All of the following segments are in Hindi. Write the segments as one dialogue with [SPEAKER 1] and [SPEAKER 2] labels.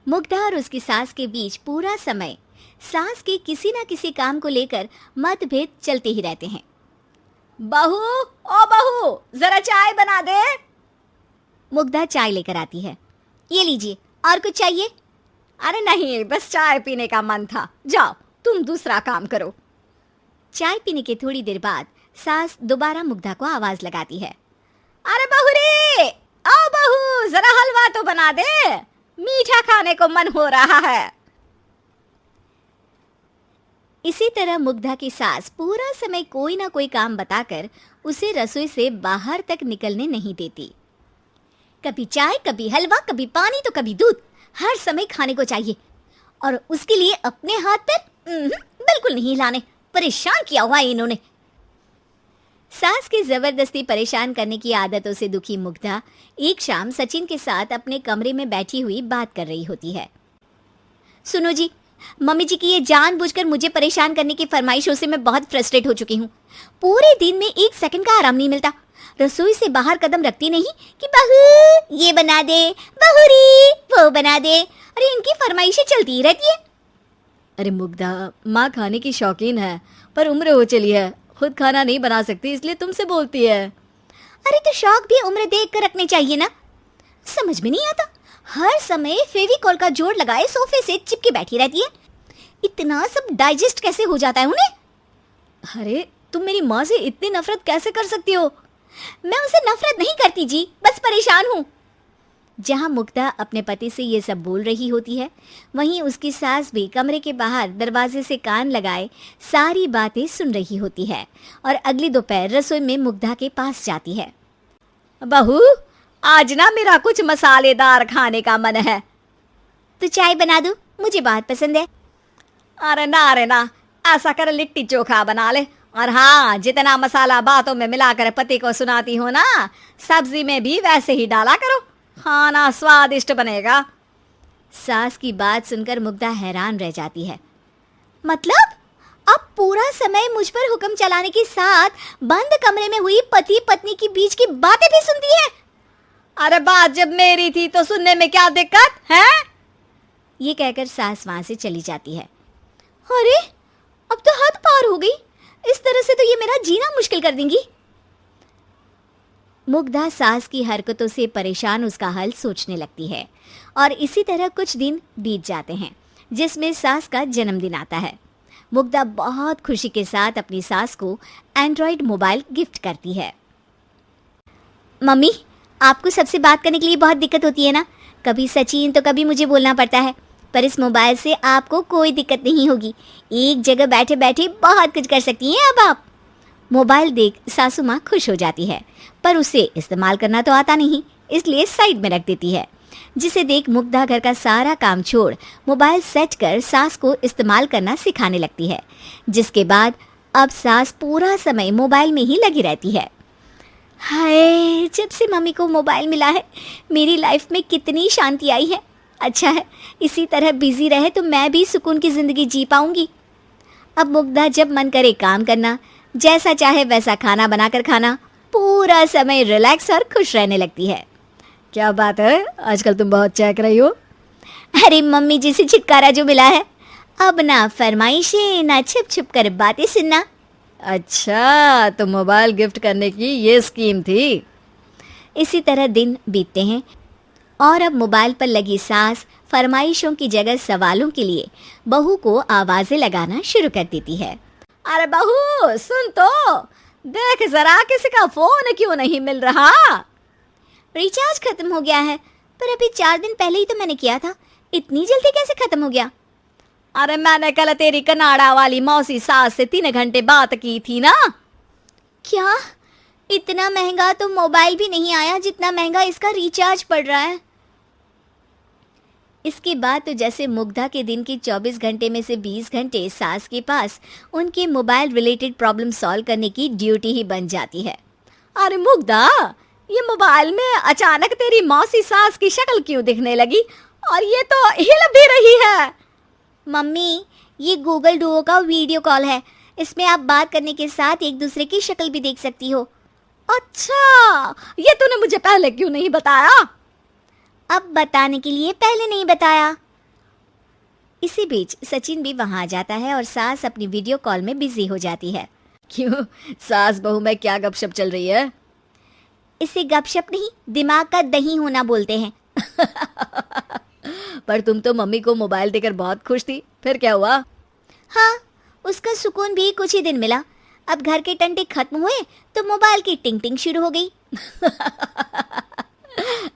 [SPEAKER 1] मुग्धा और उसकी सास के बीच पूरा समय सास के किसी न किसी काम को लेकर मतभेद चलते ही रहते हैं। बहू, ओ बहू, जरा चाय बना दे। मुग्धा चाय लेकर आती है। ये लीजिए, और कुछ चाहिए? अरे नहीं, बस चाय पीने का मन था, जाओ तुम दूसरा काम करो। चाय पीने के थोड़ी देर बाद सास दोबारा मुग्धा को आवाज लगाती है। अरे बहू रे, आओ बहू, जरा हलवा तो बना दे, मीठा खाने को मन हो रहा है। इसी तरह मुग्धा की सास पूरा समय कोई ना कोई काम बताकर उसे रसोई से बाहर तक निकलने नहीं देती। कभी चाय, कभी हलवा, कभी पानी तो कभी दूध, हर समय खाने को चाहिए, और उसके लिए अपने हाथ पर बिल्कुल नहीं हिलाने। परेशान किया हुआ है इन्होंने। सास की जबरदस्ती परेशान करने की आदतों से दुखी मुग्धा एक शाम सचिन के साथ अपने कमरे में बैठी हुई बात कर रही होती है। सुनो जी, मम्मी जी की ये जानबूझकर मुझे परेशान करने की फरमाइशों से मैं बहुत फ्रस्ट्रेट हो चुकी हूँ। पूरे दिन में एक सेकंड का आराम नहीं मिलता। रसोई से बाहर कदम रखती नहीं कि बहू ये बना दे, बहुरी वो बना दे। अरे इनकी फरमाइशें चलती ही रहती है।
[SPEAKER 2] अरे मुग्धा, माँ खाने की शौकीन है, पर उम्र हो चली है, खुद खाना नहीं बना सकती, इसलिए तुमसे बोलती है।
[SPEAKER 1] अरे तो शौक भी उम्र देख कर रखने चाहिए ना। समझ में नहीं आता, हर समय फेविकॉल का जोड़ लगाए सोफे से चिपके बैठी रहती है। इतना सब डाइजेस्ट कैसे हो जाता है उन्हें?
[SPEAKER 2] अरे तुम मेरी माँ से इतनी नफरत कैसे कर सकती हो?
[SPEAKER 1] मैं उनसे नफरत नहीं करती जी, बस परेशान हूँ। जहाँ मुग्धा अपने पति से ये सब बोल रही होती है, वहीं उसकी सास भी कमरे के बाहर दरवाजे से कान लगाए सारी बातें सुन रही होती है और अगली दोपहर रसोई में मुग्धा के पास जाती है।
[SPEAKER 2] बहू, आज ना मेरा कुछ मसालेदार खाने का मन है।
[SPEAKER 1] तो चाय बना दूं? मुझे बहुत पसंद है।
[SPEAKER 2] अरे ना, ऐसा कर लिट्टी चोखा बना ले, और हाँ, जितना मसाला बातों में मिलाकर पति को सुनाती हो ना, सब्जी में भी वैसे ही डाला करो, खाना स्वादिष्ट बनेगा।
[SPEAKER 1] सास की बात सुनकर मुग्धा हैरान रह जाती है। मतलब अब पूरा समय मुझ पर हुक्म चलाने के साथ बंद कमरे में हुई पति पत्नी की बीच की बातें भी सुनती है?
[SPEAKER 2] अरे बात जब मेरी थी तो सुनने में क्या दिक्कत है?
[SPEAKER 1] ये कहकर सास वहां से चली जाती है। अरे अब तो हद पार हो गई, इस तरह से तो ये मेरा जीना मुश्किल कर देंगी। मुग्धा सास की हरकतों से परेशान उसका हल सोचने लगती है और इसी तरह कुछ दिन बीत जाते हैं, जिसमें सास का जन्मदिन आता है। मुग्धा बहुत खुशी के साथ अपनी सास को एंड्रॉयड मोबाइल गिफ्ट करती है। मम्मी, आपको सबसे बात करने के लिए बहुत दिक्कत होती है ना, कभी सचिन तो कभी मुझे बोलना पड़ता है, पर इस मोबाइल से आपको कोई दिक्कत नहीं होगी। एक जगह बैठे बैठे बहुत कुछ कर सकती हैं अब आप। मोबाइल देख सासू माँ खुश हो जाती है, पर उसे इस्तेमाल करना तो आता नहीं, इसलिए साइड में रख देती है, जिसे देख मुग्धा घर का सारा काम छोड़ मोबाइल सेट कर सास को इस्तेमाल करना सिखाने लगती है, जिसके बाद अब सास पूरा समय मोबाइल में ही लगी रहती है। हाय, जब से मम्मी को मोबाइल मिला है मेरी लाइफ में कितनी शांति आई है। अच्छा है, इसी तरह बिजी रहे तो मैं भी सुकून की ज़िंदगी जी पाऊंगी। अब मुग्धा जब मन करे काम करना, जैसा चाहे वैसा खाना बनाकर खाना, पूरा समय रिलैक्स और खुश रहने लगती है।
[SPEAKER 2] क्या बात है, आजकल तुम बहुत चहक रही हो।
[SPEAKER 1] अरे मम्मी जी से छुटकारा जो मिला है, अब ना फरमाइशें ना छुप छुप कर बातें सुनना।
[SPEAKER 2] अच्छा, तो मोबाइल गिफ्ट करने की ये स्कीम थी।
[SPEAKER 1] इसी तरह दिन बीतते हैं और अब मोबाइल पर लगी सास फरमाइशों की जगह सवालों के लिए बहू को आवाज़ें लगाना शुरू कर देती है।
[SPEAKER 2] अरे बहू सुन तो, देख जरा किसी का फोन क्यों नहीं मिल रहा?
[SPEAKER 1] रिचार्ज खत्म हो गया है, पर अभी 4 दिन पहले ही तो मैंने किया था, इतनी जल्दी कैसे खत्म हो गया?
[SPEAKER 2] अरे मैंने कल तेरी कनाडा वाली मौसी सास से 3 घंटे बात की थी ना।
[SPEAKER 1] क्या? इतना महंगा तो मोबाइल भी नहीं आया जितना महंगा इसका रिचार्ज पड़ रहा है। इसके बाद तो जैसे मुग्धा के दिन के 24 घंटे में से 20 घंटे सास के पास उनके मोबाइल रिलेटेड प्रॉब्लम सॉल्व करने की ड्यूटी ही बन जाती है।
[SPEAKER 2] अरे मुग्धा, ये मोबाइल में अचानक तेरी मौसी सास की शक्ल क्यों दिखने लगी, और ये तो हिल भी रही है?
[SPEAKER 1] मम्मी, ये गूगल डुओ का वीडियो कॉल है, इसमें आप बात करने के साथ एक दूसरे की शक्ल भी देख सकती हो।
[SPEAKER 2] अच्छा, ये तूने मुझे पहले क्यों नहीं बताया?
[SPEAKER 1] अब बताने के लिए पहले नहीं बताया। इसी बीच सचिन भी वहां आ जाता है और सास अपनी वीडियो कॉल में बिजी हो जाती है।
[SPEAKER 2] क्यों, सास बहू में क्या गपशप चल रही है?
[SPEAKER 1] इसे गपशप नहीं, दिमाग का दही होना बोलते हैं।
[SPEAKER 2] पर तुम तो मम्मी को मोबाइल देकर बहुत खुश थी, फिर क्या हुआ?
[SPEAKER 1] हाँ, उसका सुकून भी कुछ ही दिन मिला। अब घर के टंटे खत्म हुए तो मोबाइल की टिंग टिंग शुरू हो गई।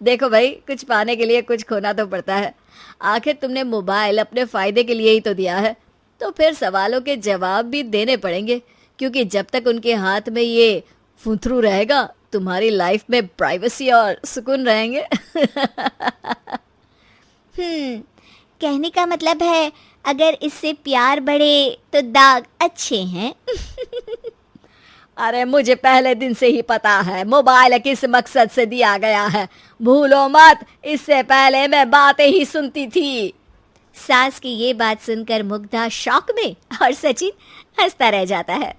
[SPEAKER 2] देखो भाई, कुछ पाने के लिए कुछ खोना तो पड़ता है। आखिर तुमने मोबाइल अपने फायदे के लिए ही तो दिया है, तो फिर सवालों के जवाब भी देने पड़ेंगे, क्योंकि जब तक उनके हाथ में ये फुंथरू रहेगा, तुम्हारी लाइफ में प्राइवेसी और सुकून रहेंगे।
[SPEAKER 1] कहने का मतलब है अगर इससे प्यार बढ़े तो दाग अच्छे हैं।
[SPEAKER 2] अरे मुझे पहले दिन से ही पता है मोबाइल किस मकसद से दिया गया है, भूलो मत, इससे पहले मैं बातें ही सुनती थी।
[SPEAKER 1] सास की ये बात सुनकर मुग्धा शॉक में और सचिन हंसता रह जाता है।